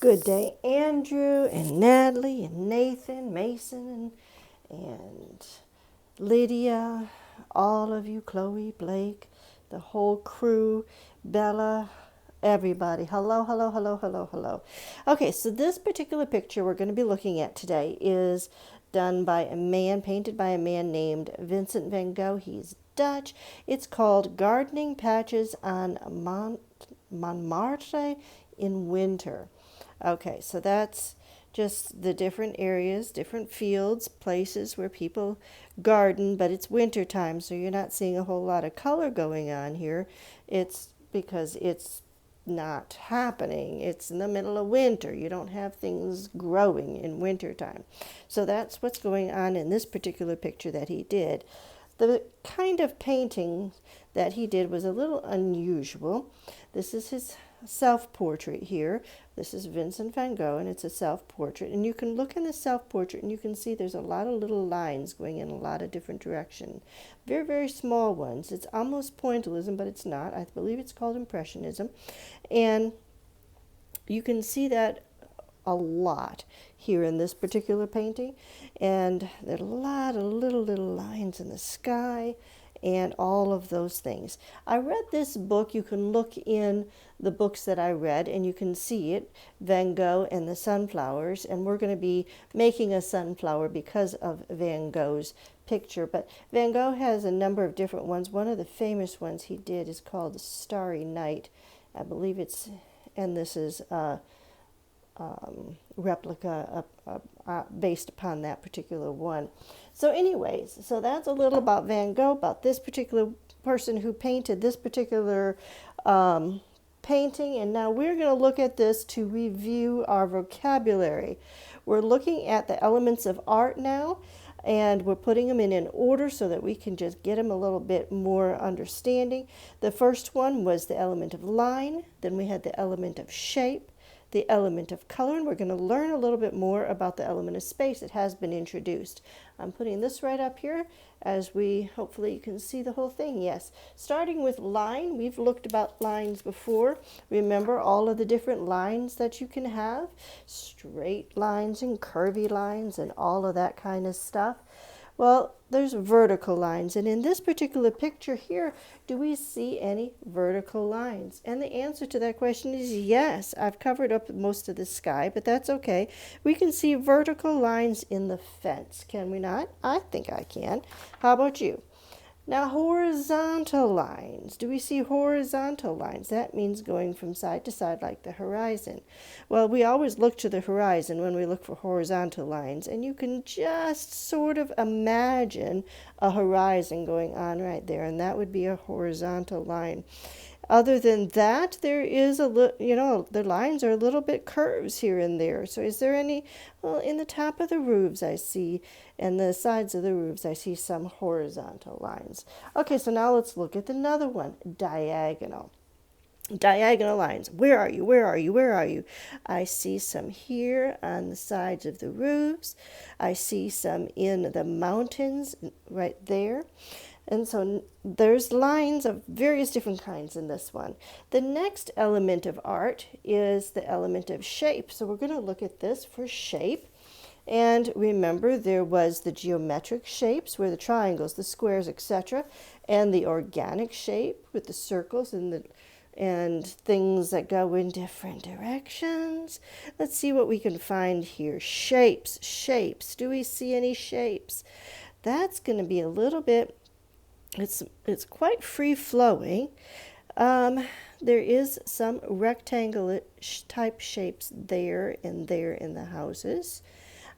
Good day, Andrew and Natalie and Nathan, Mason and Lydia, all of you, Chloe, Blake, the whole crew, Bella, everybody. Hello, hello, hello, hello, hello. Okay, so this particular picture we're going to be looking at today is done by a man, painted by a man named Vincent van Gogh. He's Dutch. It's called Gardening Patches on Montmartre in Winter. Okay, so that's just the different areas, different fields, places where people garden, but it's winter time, so you're not seeing a whole lot of color going on here. It's because it's not happening. It's in the middle of winter. You don't have things growing in winter time. So that's what's going on in this particular picture that he did. The kind of painting that he did was a little unusual. This is his self-portrait here. This is Vincent van Gogh, and it's a self-portrait. And you can look in the self-portrait, and you can see there's a lot of little lines going in a lot of different directions. Very, very small ones. It's almost pointillism, but it's not. I believe it's called impressionism. And you can see that a lot here in this particular painting. And there's a lot of little lines in the sky and all of those things. I read this book. You can look in the books that I read and you can see it, Van Gogh and the Sunflowers, and we're going to be making a sunflower because of Van Gogh's picture. But Van Gogh has a number of different ones. One of the famous ones he did is called Starry Night. I believe it's, and this is replica based upon that particular one. So anyways, so that's a little about Van Gogh, about this particular person who painted this particular painting. And now we're going to look at this to review our vocabulary. We're looking at the elements of art now, and we're putting them in order so that we can just get them a little bit more understanding. The first one was the element of line. Then we had the element of shape, the element of color, and we're going to learn a little bit more about the element of space. It has been introduced. I'm putting this right up here as we, hopefully you can see the whole thing. Yes, starting with line, we've looked about lines before. Remember all of the different lines that you can have, straight lines and curvy lines and all of that kind of stuff. Well, there's vertical lines, and in this particular picture here, do we see any vertical lines? And the answer to that question is yes. I've covered up most of the sky, but that's okay. We can see vertical lines in the fence, can we not? I think I can. How about you? Now, horizontal lines. Do we see horizontal lines? That means going from side to side like the horizon. Well, we always look to the horizon when we look for horizontal lines, and you can just sort of imagine a horizon going on right there, and that would be a horizontal line. Other than that, there is the lines are a little bit curves here and there. So is there any, well, in the top of the roofs I see, and the sides of the roofs I see some horizontal lines. Okay, so now let's look at another one, diagonal. Diagonal lines. Where are you? Where are you? Where are you? I see some here on the sides of the roofs. I see some in the mountains right there. And so there's lines of various different kinds in this one. The next element of art is the element of shape. So we're going to look at this for shape. And remember, there was the geometric shapes where the triangles, the squares, etc., and the organic shape with the circles and things that go in different directions. Let's see what we can find here. Shapes, shapes. Do we see any shapes? That's going to be a little bit, it's quite free-flowing. There is some rectangle type shapes there in the houses.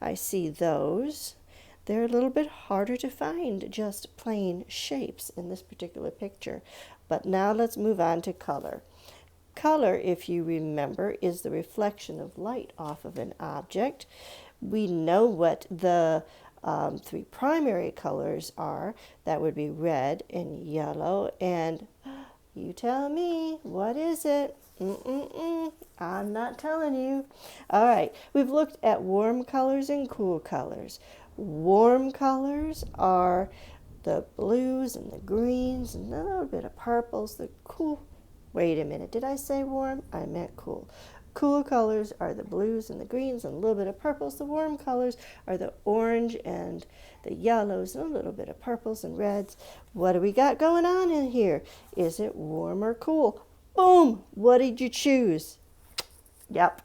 I see those. They're a little bit harder to find, just plain shapes in this particular picture. But now let's move on to color. Color, if you remember, is the reflection of light off of an object. We know what the three primary colors are. That would be red and yellow, and you tell me, what is it? I'm not telling you. All right, we've looked at warm colors and cool colors. Warm colors are the blues and the greens and a little bit of purples. The cool, wait a minute, did I say warm? I meant cool. cool colors are the blues and the greens and a little bit of purples. The warm colors are the orange and the yellows and a little bit of purples and reds. What do we got going on in here? Is it warm or cool? Boom! What did you choose? Yep.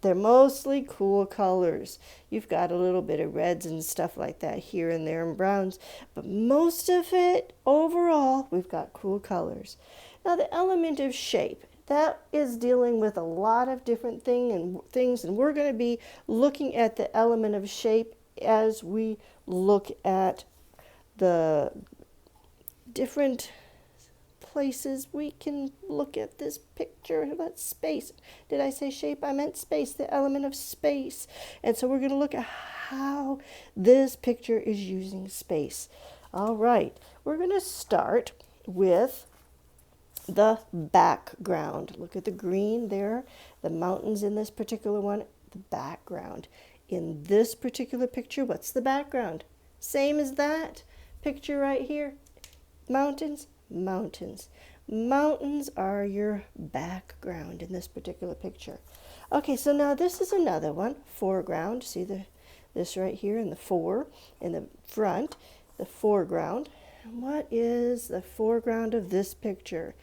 They're mostly cool colors. You've got a little bit of reds and stuff like that here and there and browns, but most of it overall, we've got cool colors. Now the element of shape, that is dealing with a lot of different things, and we're going to be looking at the element of shape as we look at the different places we can look at this picture. That's space. Did I say shape? I meant space, the element of space. And so we're going to look at how this picture is using space. All right, we're going to start with the background. Look at the green there, the mountains in this particular one, the background. In this particular picture, what's the background? Same as that picture right here. Mountains. Mountains. Mountains are your background in this particular picture. Okay, so now this is another one, foreground. See this right here in the fore, in the front, the foreground. What is the foreground of this picture?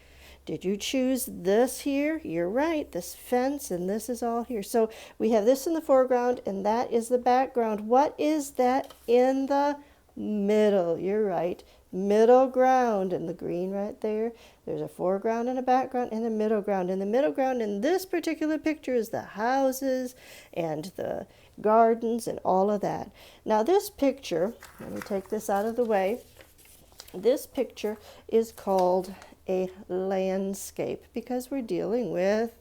Did you choose this here? You're right, this fence, and this is all here. So we have this in the foreground, and that is the background. What is that in the middle? You're right. Middle ground, and the green right there. There's a foreground and a background and a middle ground. And the middle ground in this particular picture is the houses and the gardens and all of that. Now this picture, let me take this out of the way. This picture is called a landscape because we're dealing with,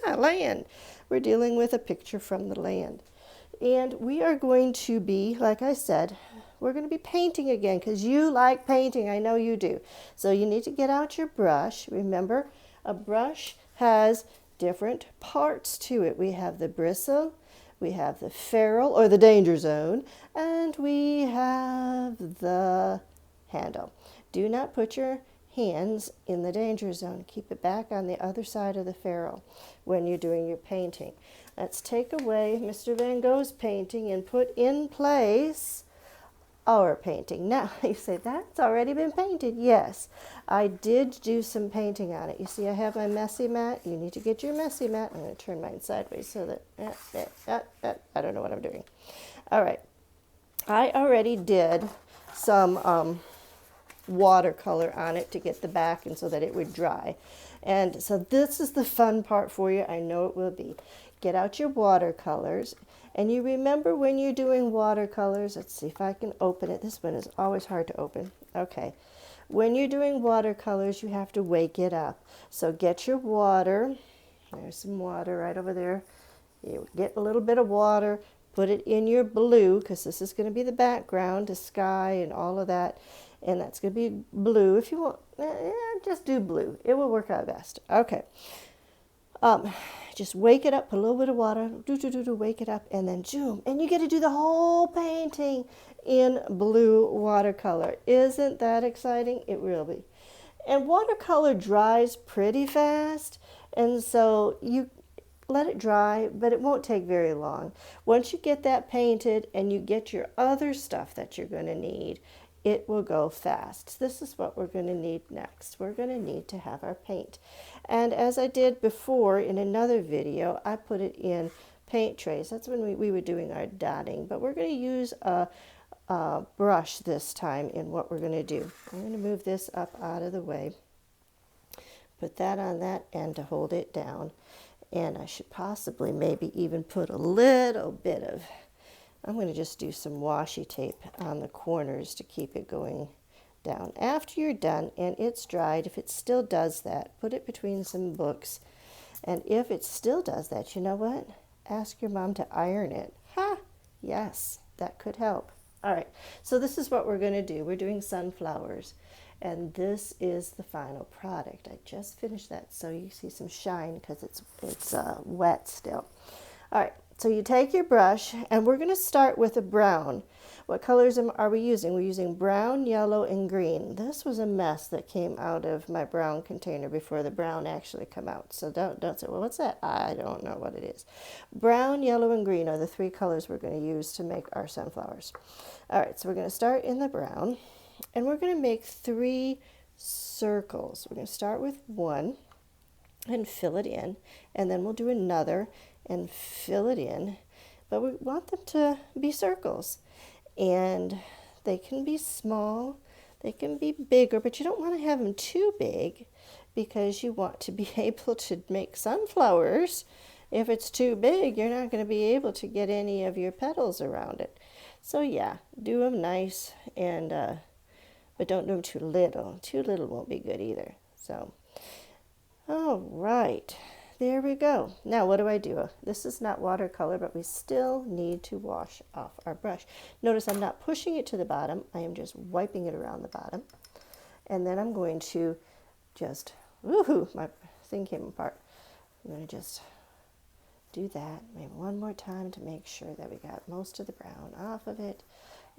land. We're dealing with a picture from the land. And we are going to be, like I said, we're going to be painting again because you like painting. I know you do. So you need to get out your brush. Remember, a brush has different parts to it. We have the bristle, we have the ferrule or the danger zone, and we have the handle. Do not put your hands in the danger zone. Keep it back on the other side of the ferrule when you're doing your painting. Let's take away Mr. Van Gogh's painting and put in place our painting. Now, you say, that's already been painted. Yes, I did do some painting on it. You see, I have my messy mat. You need to get your messy mat. I'm going to turn mine sideways so that, I don't know what I'm doing. All right. I already did some watercolor on it to get the back and so that it would dry. And so this is the fun part for you. I know it will be. Get out your watercolors. And you remember when you're doing watercolors, let's see if I can open it. This one is always hard to open. Okay. When you're doing watercolors, you have to wake it up. So get your water. There's some water right over there. You get a little bit of water, put it in your blue, because this is going to be the background, the sky and all of that. And that's going to be blue. If you want, just do blue. It will work out best. Okay. Just wake it up, put a little bit of water, wake it up, and then zoom. And you get to do the whole painting in blue watercolor. Isn't that exciting? It will be. And watercolor dries pretty fast, and so you let it dry, but it won't take very long. Once you get that painted and you get your other stuff that you're going to need, it will go fast. This is what we're going to need next. We're going to need to have our paint. And as I did before in another video, I put it in paint trays. That's when we were doing our dotting. But we're going to use a brush this time in what we're going to do. I'm going to move this up out of the way. Put that on that end to hold it down. And I should possibly maybe even put a little bit of, I'm going to just do some washi tape on the corners to keep it going down. After you're done and it's dried, if it still does that, put it between some books. And if it still does that, you know what? Ask your mom to iron it. Ha! Yes, that could help. All right, so this is what we're going to do. We're doing sunflowers. And this is the final product. I just finished that, so you see some shine because it's wet still. All right, So you take your brush, and we're going to start with a brown. What colors are we using? We're using brown, yellow, and green. This was a mess that came out of my brown container before the brown actually come out. So don't say, well, what's that? I don't know what it is. Brown, yellow, and green are the three colors we're going to use to make our sunflowers. All right, so we're going to start in the brown, and we're going to make 3 circles. We're going to start with one and fill it in, and then we'll do another and fill it in. But we want them to be circles, and they can be small, they can be bigger, but you don't want to have them too big because you want to be able to make sunflowers. If it's too big, you're not going to be able to get any of your petals around it. So yeah, do them nice, and but don't do them too little. Too little won't be good either. So, all right, there we go. Now what do? This is not watercolor, but we still need to wash off our brush. Notice I'm not pushing it to the bottom. I am just wiping it around the bottom. And then I'm going to just, woohoo, my thing came apart. I'm going to just do that maybe one more time to make sure that we got most of the brown off of it.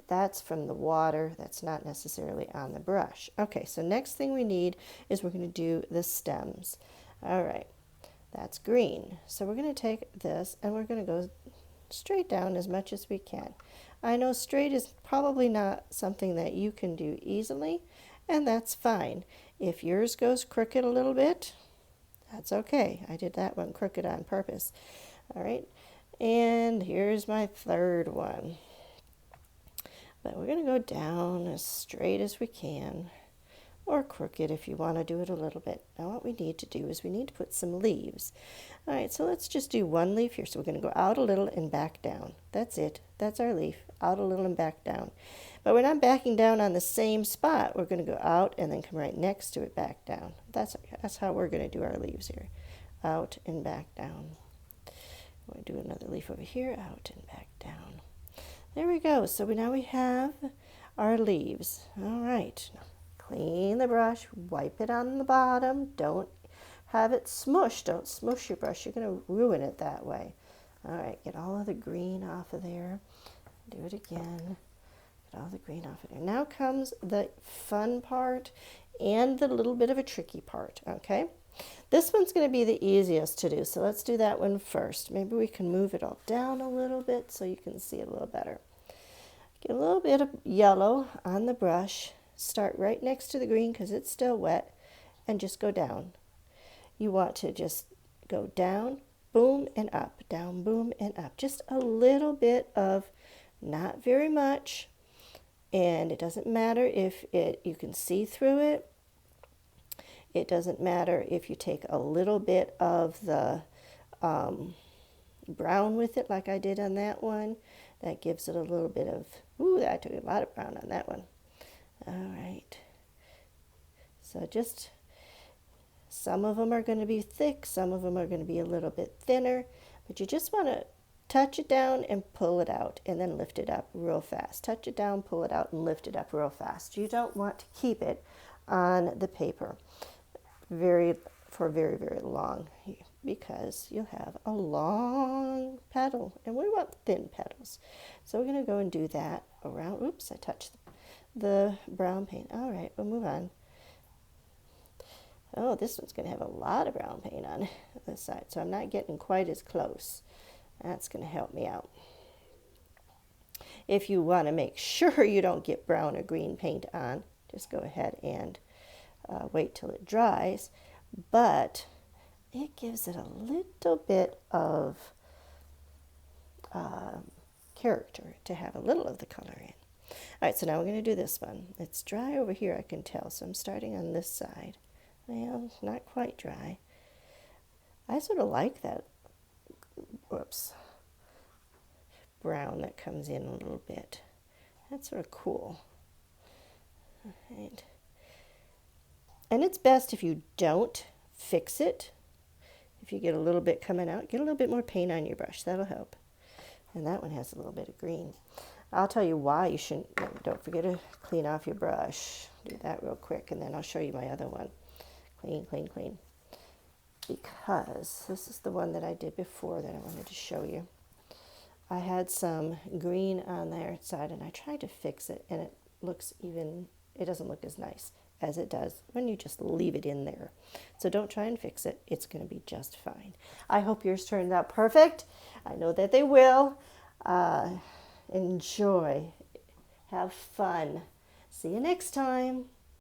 That's from the water. That's not necessarily on the brush. Okay, so next thing we need is we're going to do the stems. All right, that's green. So we're going to take this and we're going to go straight down as much as we can. I know straight is probably not something that you can do easily, and that's fine. If yours goes crooked a little bit, that's okay. I did that one crooked on purpose. All right, and here's my third one. But we're going to go down as straight as we can, or crooked if you want to do it a little bit. Now what we need to do is we need to put some leaves. All right, so let's just do one leaf here. So we're going to go out a little and back down. That's it. That's our leaf. Out a little and back down. But we're not backing down on the same spot. We're going to go out and then come right next to it, back down. That's how we're going to do our leaves here. Out and back down. We'll do another leaf over here, out and back down. There we go. So now we have our leaves. All right. Clean the brush, wipe it on the bottom. Don't have it smushed. Don't smush your brush. You're going to ruin it that way. All right, get all of the green off of there. Do it again. Get all the green off of there. Now comes the fun part and the little bit of a tricky part, okay? This one's going to be the easiest to do, so let's do that one first. Maybe we can move it all down a little bit so you can see it a little better. Get a little bit of yellow on the brush. Start right next to the green because it's still wet, and just go down. You want to just go down, boom, and up, down, boom, and up. Just a little bit of, not very much, and it doesn't matter if you can see through it. It doesn't matter if you take a little bit of the brown with it like I did on that one. That gives it a little bit of, ooh, I took a lot of brown on that one. All right. So just, some of them are going to be thick, some of them are going to be a little bit thinner, but you just want to touch it down and pull it out and then lift it up real fast. Touch it down, pull it out, and lift it up real fast. You don't want to keep it on the paper for very, very long because you'll have a long petal, and we want thin petals. So we're going to go and do that around. Oops, I touched the brown paint. All right, we'll move on. Oh, this one's going to have a lot of brown paint on this side, so I'm not getting quite as close. That's going to help me out. If you want to make sure you don't get brown or green paint on, just go ahead and wait till it dries. But it gives it a little bit of character to have a little of the color in. All right, so now we're going to do this one. It's dry over here, I can tell, so I'm starting on this side. Well, not quite dry. I sort of like that, whoops, brown that comes in a little bit. That's sort of cool. All right. And it's best if you don't fix it. If you get a little bit coming out, get a little bit more paint on your brush. That'll help. And that one has a little bit of green. I'll tell you why you shouldn't. Don't forget to clean off your brush. Do that real quick, and then I'll show you my other one. Clean, clean, clean. Because this is the one that I did before that I wanted to show you. I had some green on the side and I tried to fix it, and it doesn't look as nice as it does when you just leave it in there. So don't try and fix it. It's going to be just fine. I hope yours turned out perfect. I know that they will. Enjoy. Have fun. See you next time.